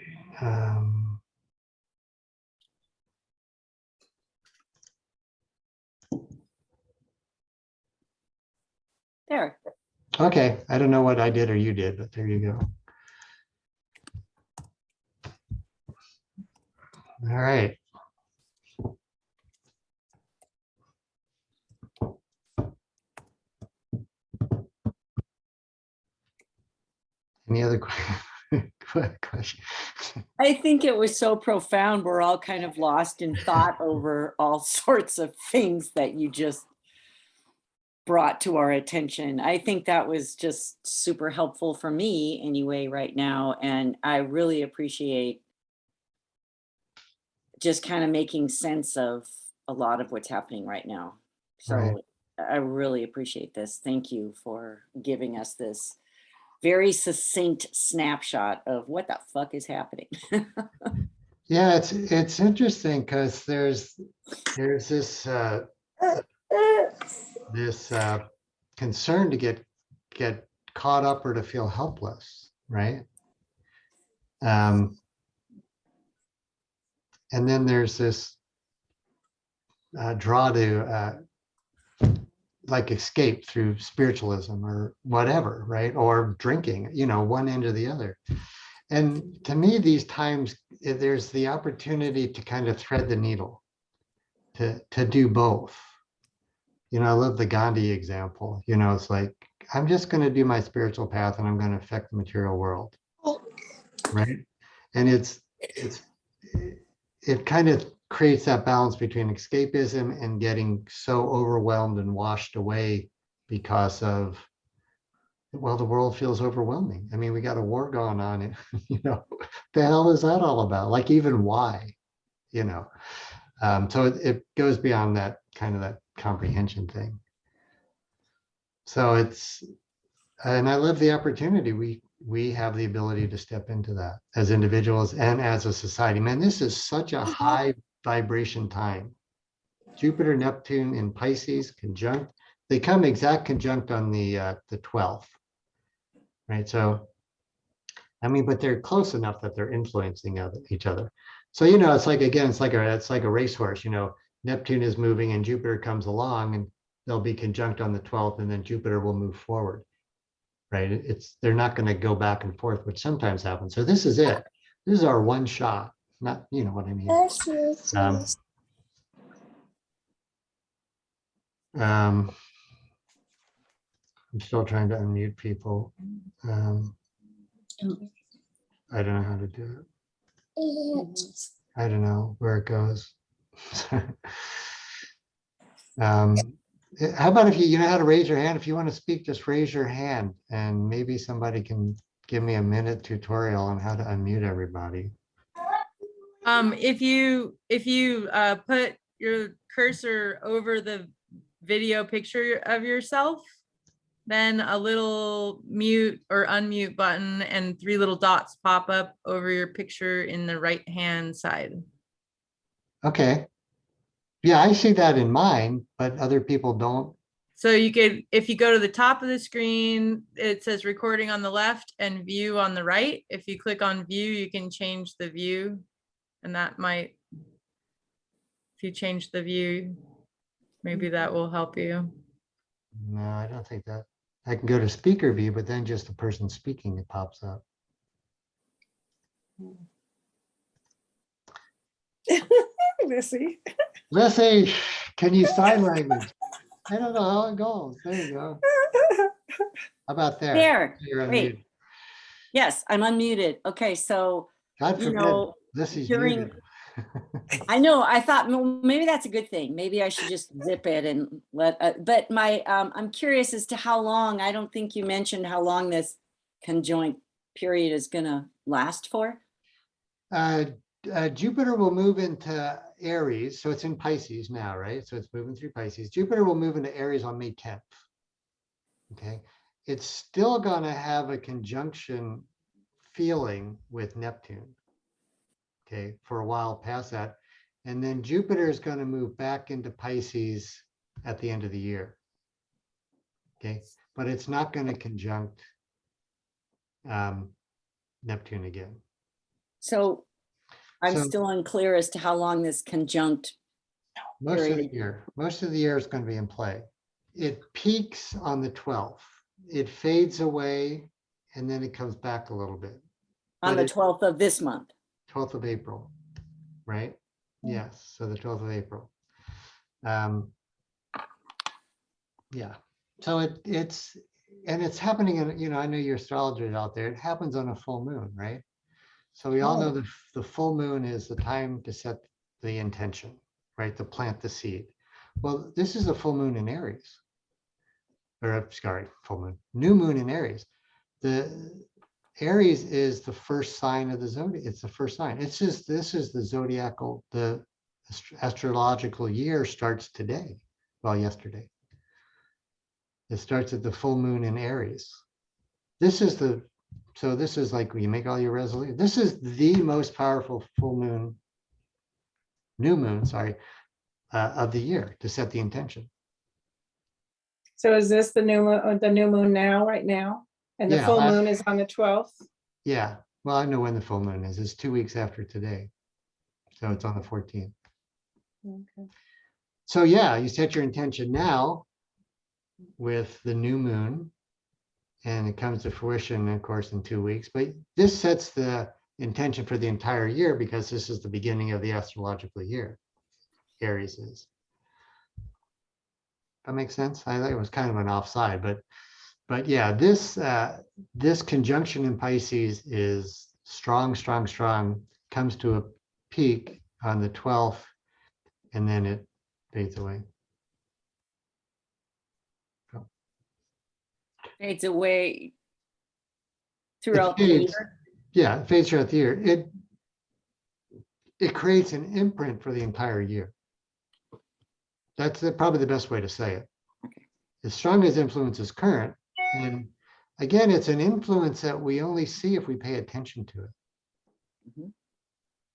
Speaker 2: There.
Speaker 1: Okay. I don't know what I did or you did, but there you go. All right. Any other questions?
Speaker 2: I think it was so profound. We're all kind of lost in thought over all sorts of things that you just brought to our attention. I think that was just super helpful for me anyway right now. And I really appreciate just kind of making sense of a lot of what's happening right now. So
Speaker 1: Right.
Speaker 2: I really appreciate this. Thank you for giving us this very succinct snapshot of what the fuck is happening.
Speaker 1: Yeah, it's interesting because there's this concern to get caught up or to feel helpless, right? And then there's this draw to like escape through spiritualism or whatever, right? Or drinking, one end or the other. And to me, these times, there's the opportunity to kind of thread the needle, to do both. I love the Gandhi example. It's like, I'm just going to do my spiritual path and I'm going to affect the material world, right? And it kind of creates that balance between escapism and getting so overwhelmed and washed away because of, well, the world feels overwhelming. I mean, we got a war going on, and the hell is that all about? Like, even why? So it goes beyond that kind of that comprehension thing. So and I love the opportunity. We have the ability to step into that as individuals and as a society. Man, this is such a high vibration time. Jupiter, Neptune in Pisces conjunct. They come exact conjunct on the 12th, right? So, I mean, but they're close enough that they're influencing each other. So, it's like, again, it's like a racehorse. Neptune is moving and Jupiter comes along, and they'll be conjunct on the 12th, and then Jupiter will move forward, right? They're not going to go back and forth, which sometimes happens. So this is it. This is our one shot. Not, you know what I mean. I'm still trying to unmute people. I don't know how to do it. I don't know where it goes. How about if you know how to raise your hand? If you want to speak, just raise your hand, and maybe somebody can give me a minute tutorial on how to unmute everybody.
Speaker 3: If you put your cursor over the video picture of yourself, then a little mute or unmute button and 3 little dots pop up over your picture in the right hand side.
Speaker 1: Okay. Yeah, I see that in mine, but other people don't.
Speaker 3: So you could, if you go to the top of the screen, it says recording on the left and view on the right. If you click on view, you can change the view, and that might, if you change the view, maybe that will help you.
Speaker 1: No, I don't think that. I can go to speaker view, but then just the person speaking, it pops up. Lissy, can you sign language? I don't know how it goes. There you go. How about there?
Speaker 2: There.
Speaker 1: You're
Speaker 2: Great.
Speaker 1: unmuted.
Speaker 2: Yes, I'm unmuted. Okay, so
Speaker 1: God forbid, Lissy's muted.
Speaker 2: I know, I thought, well, maybe that's a good thing. Maybe I should just zip it and but I'm curious as to how long. I don't think you mentioned how long this conjoint period is gonna last for.
Speaker 1: Jupiter will move into Aries, so it's in Pisces now, right? So it's moving through Pisces. Jupiter will move into Aries on May 10th. Okay, it's still gonna have a conjunction feeling with Neptune, okay, for a while past that. And then Jupiter is going to move back into Pisces at the end of the year. Okay, but it's not going to conjunct Neptune again.
Speaker 2: So I'm still unclear as to how long this conjunct
Speaker 1: most of the year. Most of the year is going to be in play. It peaks on the 12th. It fades away, and then it comes back a little bit.
Speaker 2: On the 12th of this month.
Speaker 1: 12th of April, right? Yes, so the 12th of April. Yeah, so it's happening in, I know your astrologers out there, it happens on a full moon, right? So we all know the full moon is the time to set the intention, right? To plant the seed. Well, this is a full moon in Aries. Or sorry, full moon, new moon in Aries. Aries is the first sign of the zodiac. It's the first sign. It's just, this is the zodiacal, the astrological year starts today. Well, yesterday. It starts at the full moon in Aries. This is the, so this is like when you make all your resolutions. This is the most powerful full moon, new moon, sorry, of the year to set the intention.
Speaker 4: So is this the new moon now, right now? And the
Speaker 1: Yeah,
Speaker 4: full moon is on the 12th?
Speaker 1: Yeah, well, I know when the full moon is. It's 2 weeks after today. So it's on the 14th.
Speaker 4: Okay.
Speaker 1: So yeah, you set your intention now with the new moon, and it comes to fruition, of course, in 2 weeks. But this sets the intention for the entire year because this is the beginning of the astrological year. Aries is. That makes sense? I thought it was kind of an offside, but yeah, this conjunction in Pisces is strong, strong, strong, comes to a peak on the 12th, and then it fades away.
Speaker 2: Fades away
Speaker 1: It
Speaker 2: throughout the
Speaker 1: fades,
Speaker 2: year.
Speaker 1: yeah, it fades throughout the year. It creates an imprint for the entire year. That's probably the best way to say it. As strong as influence is current, and again, it's an influence that we only see if we pay attention to it.
Speaker 2: Mhm.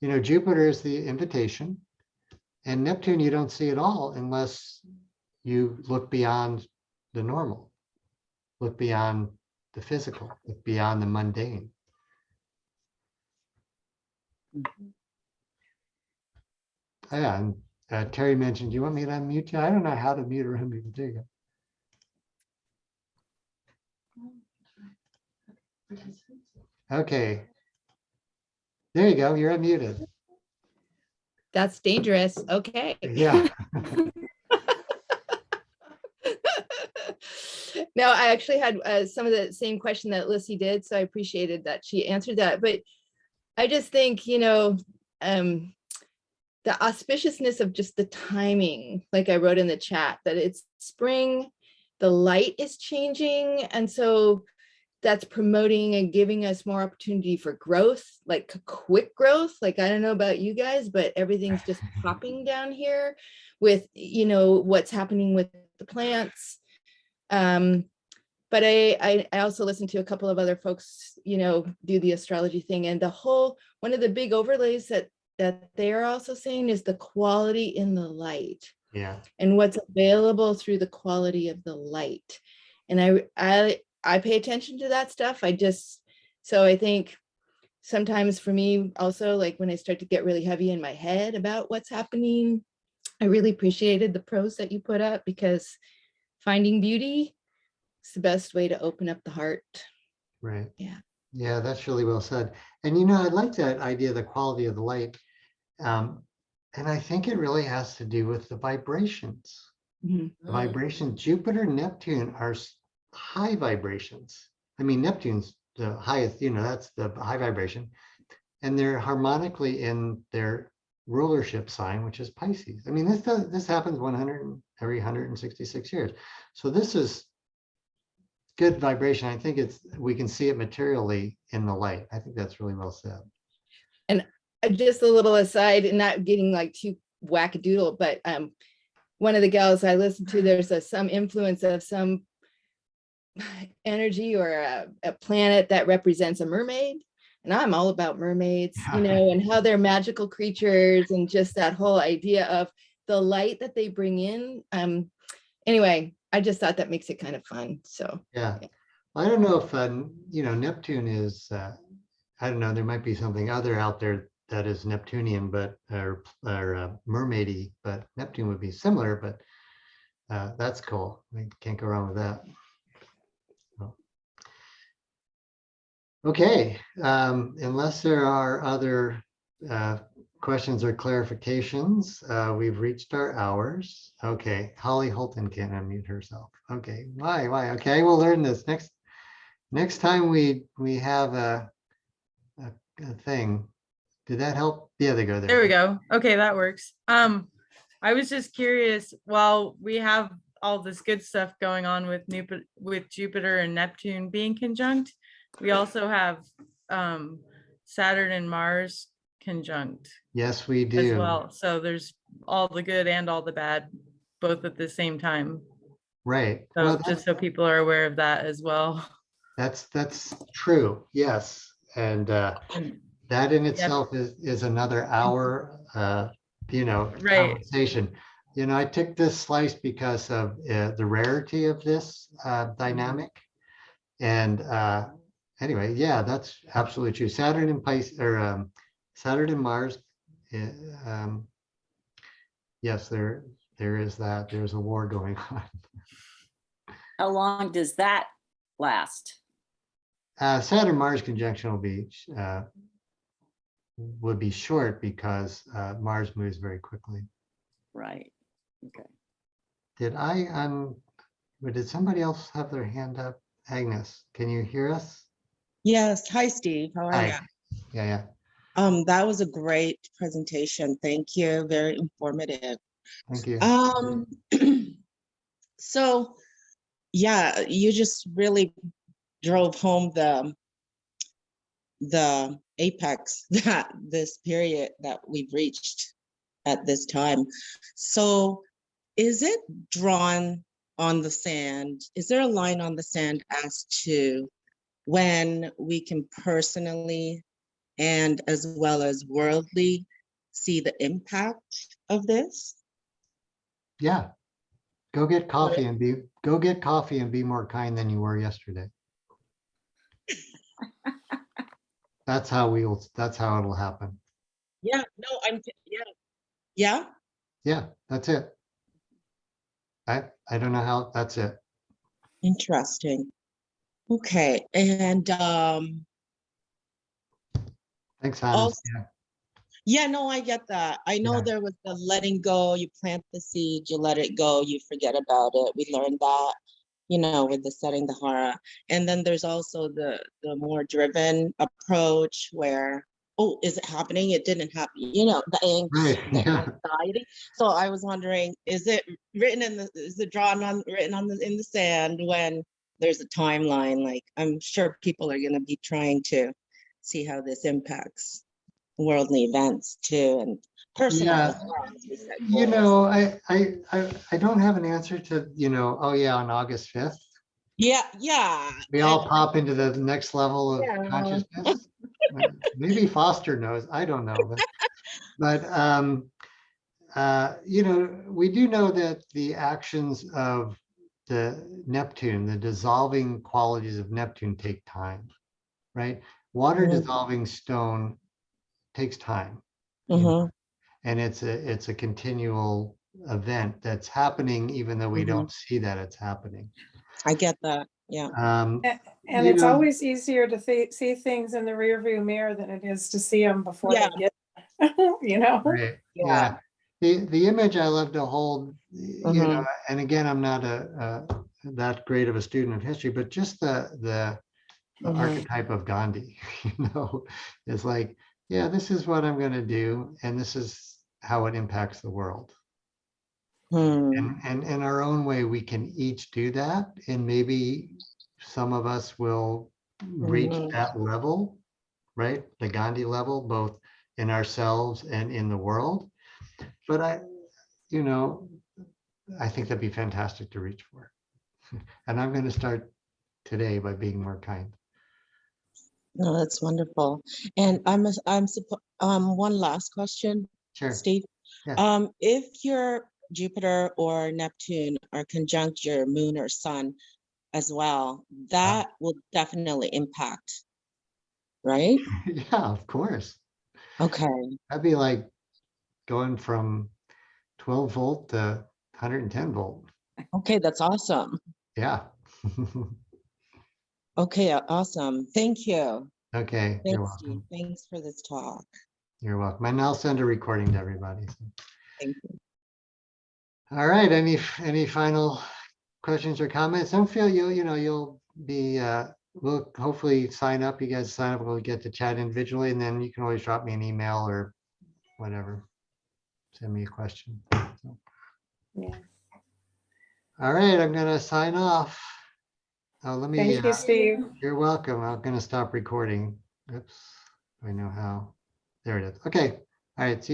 Speaker 1: You know, Jupiter is the invitation, and Neptune you don't see at all unless you look beyond the normal, look beyond the physical, look beyond the mundane. Yeah, and Terry mentioned, do you want me to unmute you? I don't know how to mute or unmute. There you go. Okay. There you go. You're unmuted.
Speaker 5: That's dangerous. Okay.
Speaker 1: Yeah.
Speaker 5: No, I actually had some of the same question that Lissy did, so I appreciated that she answered that. But I just think, you know, the auspiciousness of just the timing, like I wrote in the chat, that it's spring, the light is changing. And so that's promoting and giving us more opportunity for growth, like quick growth. Like, I don't know about you guys, but everything's just popping down here with, you know, what's happening with the plants. But I also listened to a couple of other folks, you know, do the astrology thing, and the whole, one of the big overlays that they are also saying is the quality in the light.
Speaker 1: Yeah.
Speaker 5: And what's available through the quality of the light. And I pay attention to that stuff. So I think sometimes for me also, like when I start to get really heavy in my head about what's happening, I really appreciated the prose that you put up, because finding beauty is the best way to open up the heart.
Speaker 1: Right.
Speaker 5: Yeah.
Speaker 1: Yeah, that's really well said. And you know, I like that idea of the quality of the light. And I think it really has to do with the vibrations.
Speaker 5: Mhm.
Speaker 1: The vibration, Jupiter, Neptune are high vibrations. I mean, Neptune's the highest, you know, that's the high vibration. And they're harmonically in their rulership sign, which is Pisces. I mean, this happens every 166 years. So this is good vibration. I think we can see it materially in the light. I think that's really well said.
Speaker 5: And just a little aside, and not getting like too wackadoodle, but one of the gals I listened to, there's some influence of some energy or a planet that represents a mermaid. And I'm all about mermaids, you know, and how they're magical creatures, and just that whole idea of the light that they bring in. Anyway, I just thought that makes it kind of fun. So
Speaker 1: Yeah. I don't know if, you know, Neptune is, I don't know, there might be something other out there that is Neptunian, but, or mermaidy, but Neptune would be similar, but that's cool. I can't go wrong with that. Okay, unless there are other questions or clarifications, we've reached our hours. Okay, Holly Holton can't unmute herself. Okay, why? Okay, we'll learn this next time we have a thing. Did that help? Yeah, they go there.
Speaker 3: There we go. Okay, that works. I was just curious, while we have all this good stuff going on with Jupiter and Neptune being conjunct, We also have Saturn and Mars conjunct
Speaker 1: Yes, we
Speaker 3: as
Speaker 1: do.
Speaker 3: well. So there's all the good and all the bad, both at the same time.
Speaker 1: Right.
Speaker 3: So
Speaker 1: Well,
Speaker 3: just so people are aware of that as well.
Speaker 1: that's true. Yes. And
Speaker 3: And
Speaker 1: that in
Speaker 3: Yep.
Speaker 1: itself is another hour,
Speaker 3: Right.
Speaker 1: conversation. I took this slice because of the rarity of this dynamic. And anyway, yeah, that's absolutely true. Saturn and Pisces, or Saturn and Mars. eh, Um, yes, there is that. There's a war going on.
Speaker 2: How long does that last?
Speaker 1: Saturn Mars conjunction would be short because Mars moves very quickly.
Speaker 2: Right. Okay.
Speaker 1: Did somebody else have their hand up? Agnes, can you hear us?
Speaker 6: Yes. Hi, Steve. How are you?
Speaker 1: Hi. Yeah.
Speaker 6: That was a great presentation. Thank you. Very informative.
Speaker 1: Thank you.
Speaker 6: So yeah, you just really drove home the apex that this period that we've reached at this time. So is it drawn on the sand? Is there a line on the sand as to when we can personally and as well as worldly see the impact of this?
Speaker 1: Yeah. Go get coffee and be more kind than you were yesterday. That's how it'll happen.
Speaker 6: Yeah, no, yeah.
Speaker 1: Yeah, that's it. I don't know how, that's it.
Speaker 6: Interesting. Okay, and
Speaker 1: Thanks, Hannes.
Speaker 6: also,
Speaker 1: Yeah.
Speaker 6: yeah, no, I get that. I know
Speaker 1: Yeah.
Speaker 6: there was the letting go, you plant the seed, you let it go, you forget about it. We learned that, with the setting the hara. And then there's also the more driven approach where, oh, is it happening? It didn't happen, the angst,
Speaker 1: Right.
Speaker 6: the
Speaker 1: Yeah.
Speaker 6: anxiety. So I was wondering, is it written in the sand when there's a timeline? Like, I'm sure people are gonna be trying to see how this impacts worldly events too, and personal
Speaker 1: Yeah.
Speaker 6: as well, as we said, goals.
Speaker 1: I don't have an answer to, oh yeah, on August 5th,
Speaker 6: Yeah.
Speaker 1: we all pop into the next level of
Speaker 6: Yeah.
Speaker 1: consciousness. Maybe Foster knows, I don't know. But we do know that the actions of the Neptune, the dissolving qualities of Neptune take time, right? Water
Speaker 6: Mhm.
Speaker 1: dissolving stone takes time.
Speaker 6: Mhm.
Speaker 1: And it's a continual event that's happening, even though we don't see that it's happening.
Speaker 6: I get that. Yeah.
Speaker 4: And it's always easier to see things in the rearview mirror than it is to see them before
Speaker 6: Yeah.
Speaker 4: they get,
Speaker 1: Right.
Speaker 6: Yeah.
Speaker 1: The image I love to hold,
Speaker 6: Mhm.
Speaker 1: and again, I'm not that great of a student of history, but just the
Speaker 6: Mhm.
Speaker 1: archetype of Gandhi, is like, yeah, this is what I'm going to do, and this is how it impacts the world.
Speaker 6: Hmm.
Speaker 1: And in our own way, we can each do that, and maybe some of us will reach
Speaker 6: Mhm.
Speaker 1: that level, right? The Gandhi level, both in ourselves and in the world. But I think that'd be fantastic to reach for. And I'm going to start today by being more kind.
Speaker 6: No, that's wonderful. And one last question,
Speaker 1: Sure.
Speaker 6: Steve.
Speaker 1: Yeah.
Speaker 6: If your Jupiter or Neptune are conjunct your moon or sun as well, that will definitely impact, right?
Speaker 1: Yeah, of course.
Speaker 6: Okay.
Speaker 1: That'd be like going from 12 volt to 110 volt.
Speaker 6: Okay, that's awesome.
Speaker 1: Yeah.
Speaker 6: Okay, awesome. Thank you.
Speaker 1: Okay, you're
Speaker 6: Thanks, Steve.
Speaker 1: welcome.
Speaker 6: Thanks for this talk.
Speaker 1: You're welcome. And I'll send a recording to everybody.
Speaker 6: Thank you.
Speaker 1: All right. Any final questions or comments? Don't feel you'll be we'll hopefully sign up. You guys sign up, we'll get to chat individually, and then you can always drop me an email or whatever. Send me a question. So.
Speaker 4: Yeah.
Speaker 1: All right, I'm gonna sign off. Oh, let me,
Speaker 4: Thank you, Steve.
Speaker 1: you're welcome. I'm going to stop recording. Oops. Do I know how? There it is. Okay. All right. See